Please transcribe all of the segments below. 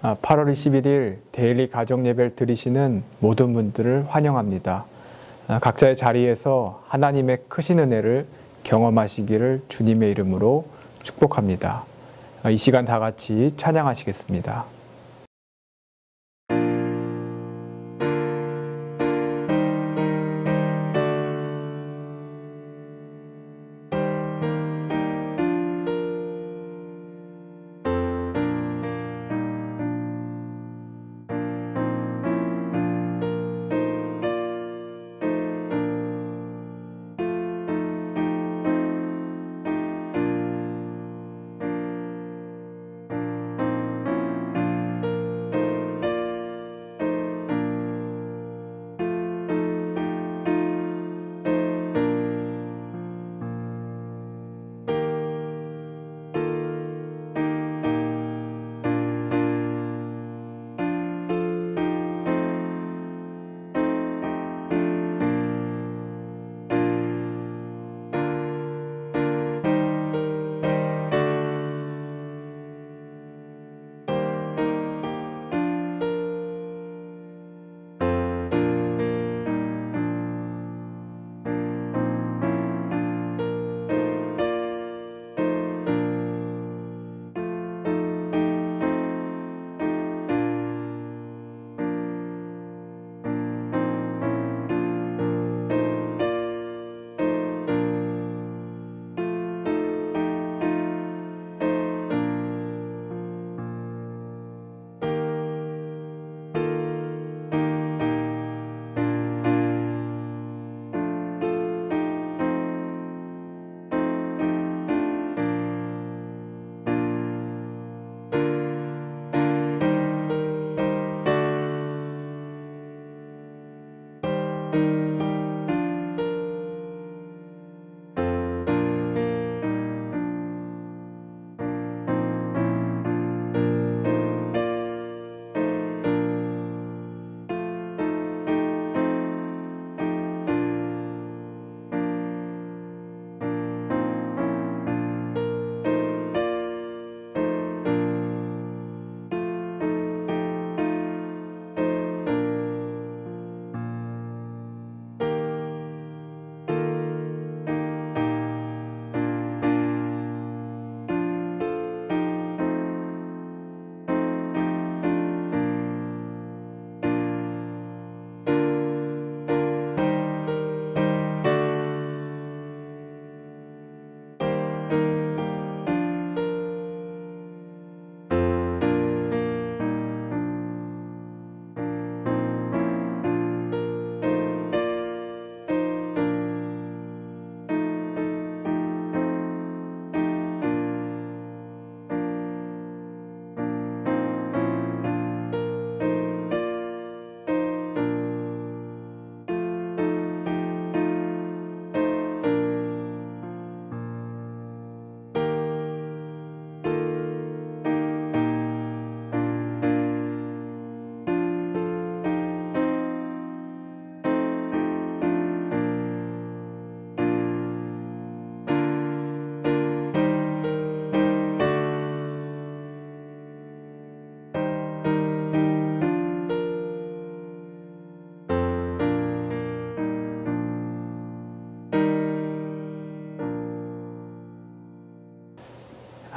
8월 21일 데일리 가정예배를 드리시는 모든 분들을 환영합니다. 각자의 자리에서 하나님의 크신 은혜를 경험하시기를 주님의 이름으로 축복합니다. 이 시간 다 같이 찬양하시겠습니다.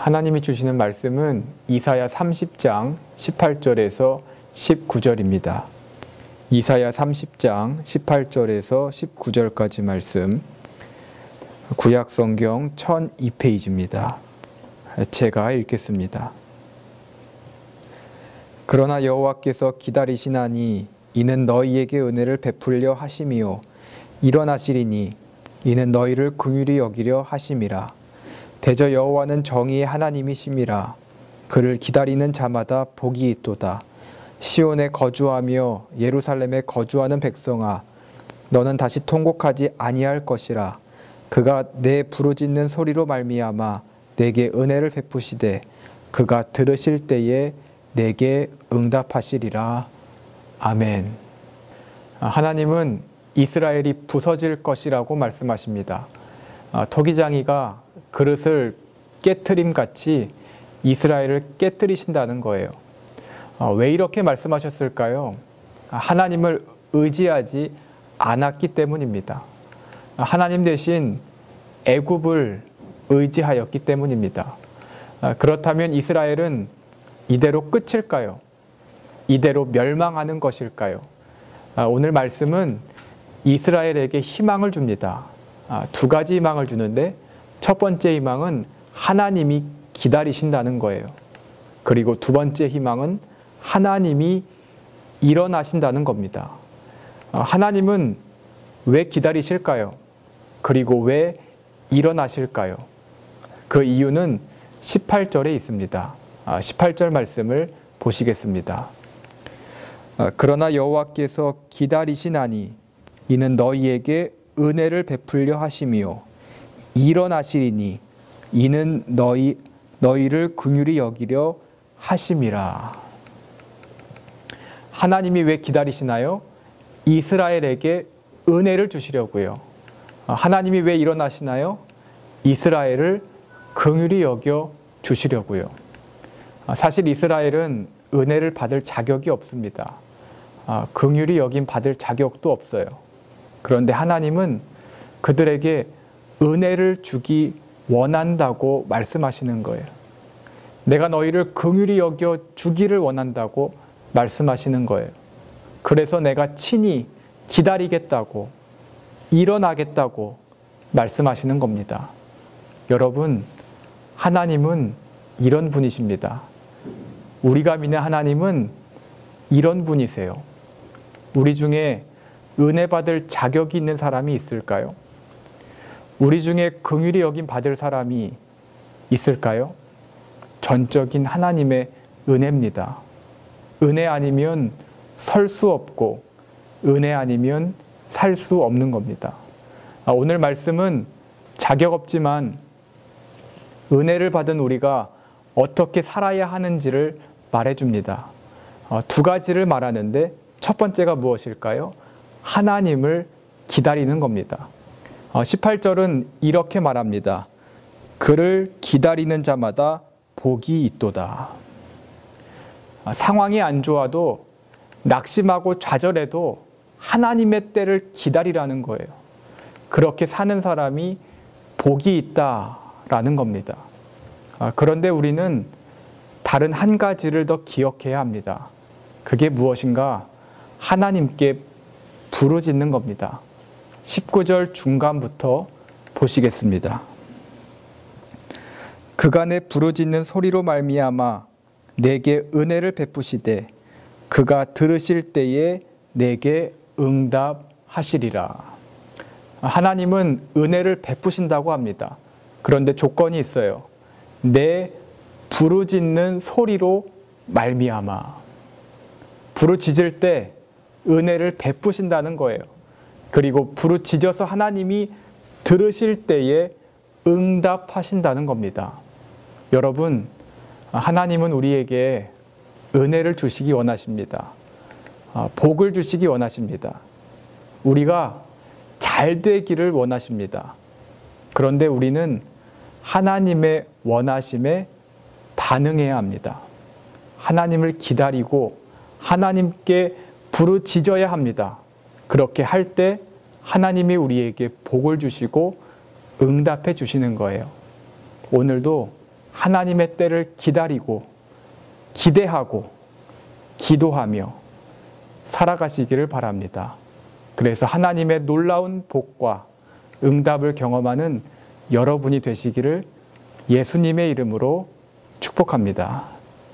하나님이 주시는 말씀은 이사야 30장 18절에서 19절입니다. 이사야 30장 18절에서 19절까지 말씀, 구약성경 1002페이지입니다. 제가 읽겠습니다. 그러나 여호와께서 기다리시나니 이는 너희에게 은혜를 베풀려 하심이요 일어나시리니 이는 너희를 긍휼히 여기려 하심이라. 대저 여호와는 정의의 하나님이심이라. 그를 기다리는 자마다 복이 있도다. 시온에 거주하며 예루살렘에 거주하는 백성아, 너는 다시 통곡하지 아니할 것이라. 그가 내 부르짖는 소리로 말미암아 내게 은혜를 베푸시되 그가 들으실 때에 내게 응답하시리라. 아멘. 하나님은 이스라엘이 부서질 것이라고 말씀하십니다. 토기장이가 그릇을 깨트림같이 이스라엘을 깨뜨리신다는 거예요. 왜 이렇게 말씀하셨을까요? 하나님을 의지하지 않았기 때문입니다. 하나님 대신 애굽을 의지하였기 때문입니다. 그렇다면 이스라엘은 이대로 끝일까요? 이대로 멸망하는 것일까요? 오늘 말씀은 이스라엘에게 희망을 줍니다. 두 가지 희망을 주는데 첫 번째 희망은 하나님이 기다리신다는 거예요. 그리고 두 번째 희망은 하나님이 일어나신다는 겁니다. 하나님은 왜 기다리실까요? 그리고 왜 일어나실까요? 그 이유는 18절에 있습니다. 18절 말씀을 보시겠습니다. 그러나 여호와께서 기다리시나니 이는 너희에게 은혜를 베풀려 하심이요 일어나시리니 이는 너희를 긍휼히 여기려 하심이라. 하나님이 왜 기다리시나요? 이스라엘에게 은혜를 주시려고요. 하나님이 왜 일어나시나요? 이스라엘을 긍휼히 여겨 주시려고요. 사실 이스라엘은 은혜를 받을 자격이 없습니다. 긍휼히 여김 받을 자격도 없어요. 그런데 하나님은 그들에게 은혜를 주기 원한다고 말씀하시는 거예요. 내가 너희를 긍휼히 여겨 주기를 원한다고 말씀하시는 거예요. 그래서 내가 친히 기다리겠다고 일어나겠다고 말씀하시는 겁니다. 여러분, 하나님은 이런 분이십니다. 우리가 믿는 하나님은 이런 분이세요. 우리 중에 은혜 받을 자격이 있는 사람이 있을까요? 우리 중에 긍휼히 여김 받을 사람이 있을까요? 전적인 하나님의 은혜입니다. 은혜 아니면 설 수 없고 은혜 아니면 살 수 없는 겁니다. 오늘 말씀은 자격 없지만 은혜를 받은 우리가 어떻게 살아야 하는지를 말해줍니다. 두 가지를 말하는데 첫 번째가 무엇일까요? 하나님을 기다리는 겁니다. 18절은 이렇게 말합니다. 그를 기다리는 자마다 복이 있도다. 상황이 안 좋아도 낙심하고 좌절해도 하나님의 때를 기다리라는 거예요. 그렇게 사는 사람이 복이 있다라는 겁니다. 그런데 우리는 다른 한 가지를 더 기억해야 합니다. 그게 무엇인가? 하나님께 부르짖는 겁니다. 19절 중간부터 보시겠습니다. 그간에 부르짖는 소리로 말미암아 내게 은혜를 베푸시되 그가 들으실 때에 내게 응답하시리라. 하나님은 은혜를 베푸신다고 합니다. 그런데 조건이 있어요. 내 부르짖는 소리로 말미암아. 부르짖을 때 은혜를 베푸신다는 거예요. 그리고 부르짖어서 하나님이 들으실 때에 응답하신다는 겁니다. 여러분, 하나님은 우리에게 은혜를 주시기 원하십니다. 복을 주시기 원하십니다. 우리가 잘 되기를 원하십니다. 그런데 우리는 하나님의 원하심에 반응해야 합니다. 하나님을 기다리고 하나님께 부르짖어야 합니다. 그렇게 할 때 하나님이 우리에게 복을 주시고 응답해 주시는 거예요. 오늘도 하나님의 때를 기다리고 기대하고 기도하며 살아가시기를 바랍니다. 그래서 하나님의 놀라운 복과 응답을 경험하는 여러분이 되시기를 예수님의 이름으로 축복합니다.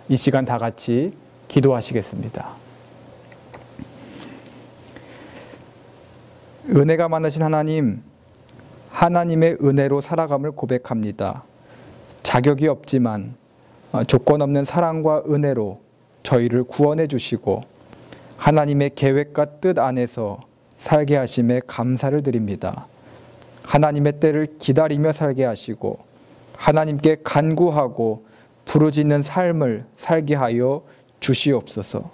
이 시간 다 같이 기도하시겠습니다. 은혜가 많으신 하나님, 하나님의 은혜로 살아감을 고백합니다. 자격이 없지만 조건 없는 사랑과 은혜로 저희를 구원해 주시고 하나님의 계획과 뜻 안에서 살게 하심에 감사를 드립니다. 하나님의 때를 기다리며 살게 하시고 하나님께 간구하고 부르짖는 삶을 살게 하여 주시옵소서.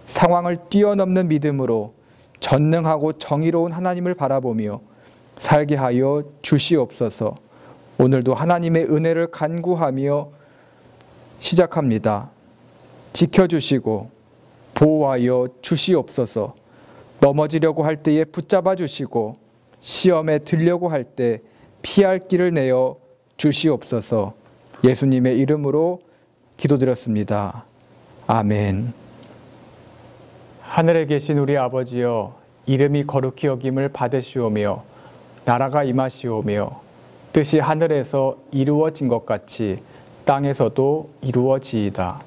상황을 뛰어넘는 믿음으로 전능하고 정의로운 하나님을 바라보며 살게 하여 주시옵소서. 오늘도 하나님의 은혜를 간구하며 시작합니다. 지켜주시고 보호하여 주시옵소서. 넘어지려고 할 때에 붙잡아 주시고 시험에 들려고 할 때 피할 길을 내어 주시옵소서. 예수님의 이름으로 기도드렸습니다. 아멘. 하늘에 계신 우리 아버지여, 이름이 거룩히 여김을 받으시오며 나라가 임하시오며 뜻이 하늘에서 이루어진 것 같이 땅에서도 이루어지이다.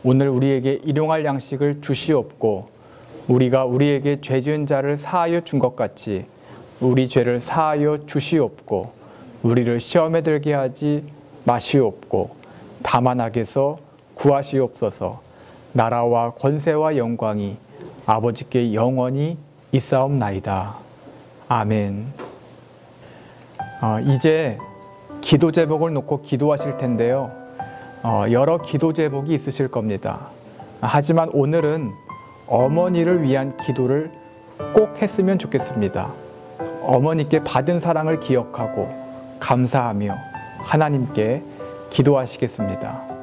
오늘 우리에게 일용할 양식을 주시옵고 우리가 우리에게 죄 지은 자를 사하여 준 것 같이 우리 죄를 사하여 주시옵고 우리를 시험에 들게 하지 마시옵고 다만 악에서 구하시옵소서. 나라와 권세와 영광이 아버지께 영원히 있사옵나이다. 아멘. 이제 기도 제목을 놓고 기도하실 텐데요. 여러 기도 제목이 있으실 겁니다. 하지만 오늘은 어머니를 위한 기도를 꼭 했으면 좋겠습니다. 어머니께 받은 사랑을 기억하고 감사하며 하나님께 기도하시겠습니다.